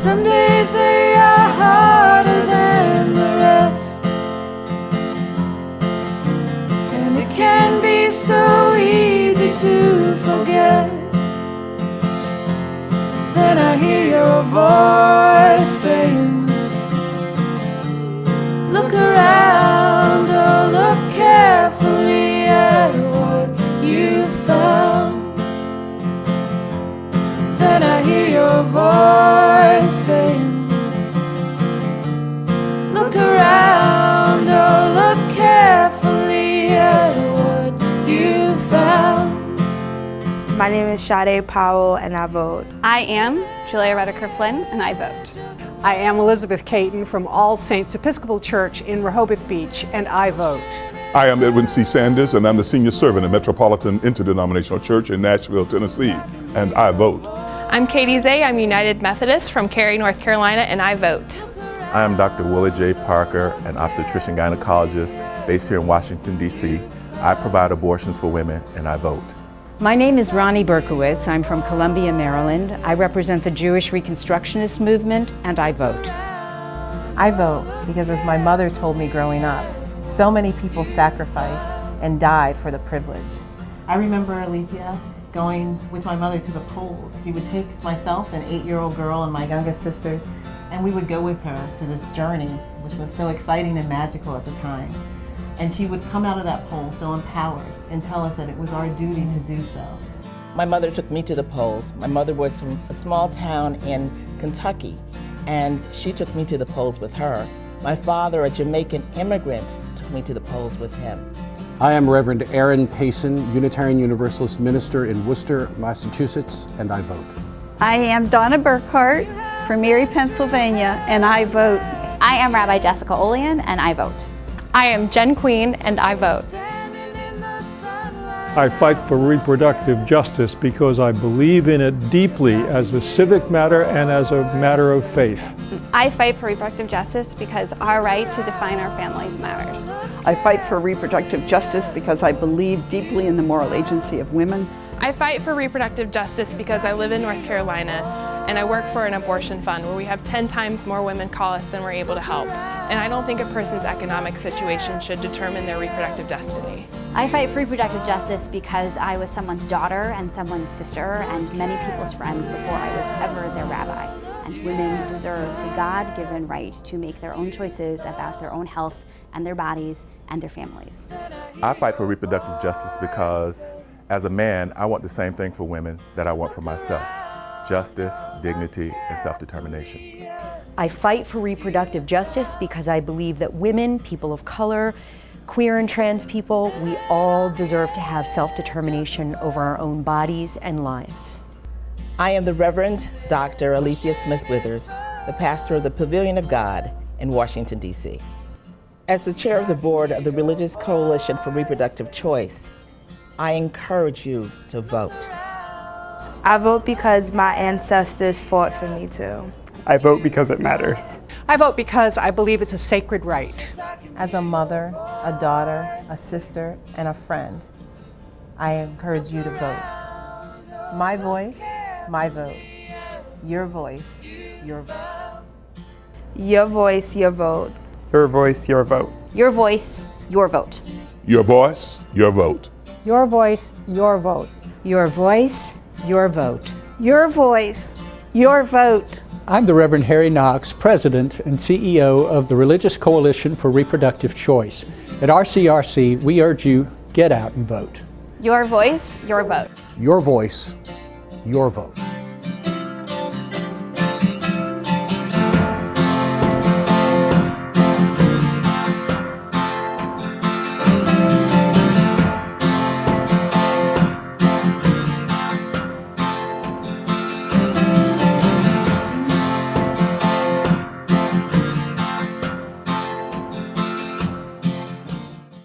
Some days they are harder than the rest, and it can be so easy to forget. Then I hear your voice saying, look around, oh look carefully at what you found. Then I hear your voice saying, look around, oh look carefully at what you found. My name is Sade Powell and I vote. I am Julia Redeker Flynn and I vote. I am Elizabeth Caton from All Saints Episcopal Church in Rehoboth Beach, and I vote. I am Edwin C. Sanders, and I'm the senior servant at Metropolitan Interdenominational Church in Nashville, Tennessee, and I vote. I'm Katie Zay, I'm United Methodist from Cary, North Carolina, and I vote. I am Dr. Willie J. Parker, an obstetrician gynecologist based here in Washington, D.C. I provide abortions for women, and I vote. My name is Ronnie Berkowitz. I'm from Columbia, Maryland. I represent the Jewish Reconstructionist movement, and I vote. I vote because, as my mother told me growing up, so many people sacrificed and died for the privilege. I remember Alethea going with my mother to the polls. She would take myself, an 8-year-old girl, and my youngest sisters, and we would go with her to this journey, which was so exciting and magical at the time. And she would come out of that poll so empowered and tell us that it was our duty to do so. My mother took me to the polls. My mother was from a small town in Kentucky, and she took me to the polls with her. My father, a Jamaican immigrant, took me to the polls with him. I am Reverend Aaron Payson, Unitarian Universalist minister in Worcester, Massachusetts, and I vote. I am Donna Burkhart from Erie, Pennsylvania, and I vote. I am Rabbi Jessica Olian, and I vote. I am Jen Queen, and I vote. I fight for reproductive justice because I believe in it deeply as a civic matter and as a matter of faith. I fight for reproductive justice because our right to define our families matters. I fight for reproductive justice because I believe deeply in the moral agency of women. I fight for reproductive justice because I live in North Carolina and I work for an abortion fund where we have 10 times more women call us than we're able to help. And I don't think a person's economic situation should determine their reproductive destiny. I fight for reproductive justice because I was someone's daughter and someone's sister and many people's friends before I was ever their rabbi. And women deserve the God-given right to make their own choices about their own health and their bodies and their families. I fight for reproductive justice because, as a man, I want the same thing for women that I want for myself: justice, dignity, and self-determination. I fight for reproductive justice because I believe that women, people of color, queer and trans people, we all deserve to have self-determination over our own bodies and lives. I am the Reverend Dr. Alethea Smith Withers, the pastor of the Pavilion of God in Washington, D.C. As the chair of the board of the Religious Coalition for Reproductive Choice, I encourage you to vote. I vote because my ancestors fought for me too. I vote because it matters. I vote because I believe it's a sacred right. As a mother, a daughter, a sister, and a friend, I encourage you to vote. My voice, my vote. Your voice, your vote. Your voice, your vote. Your voice, your vote. Your voice, your vote. Your voice, your vote. Your voice, your vote. Your voice, your vote. Your voice, your vote. I'm the Reverend Harry Knox, President and CEO of the Religious Coalition for Reproductive Choice. At RCRC, we urge you, get out and vote. Your voice, your vote. Your voice, your vote.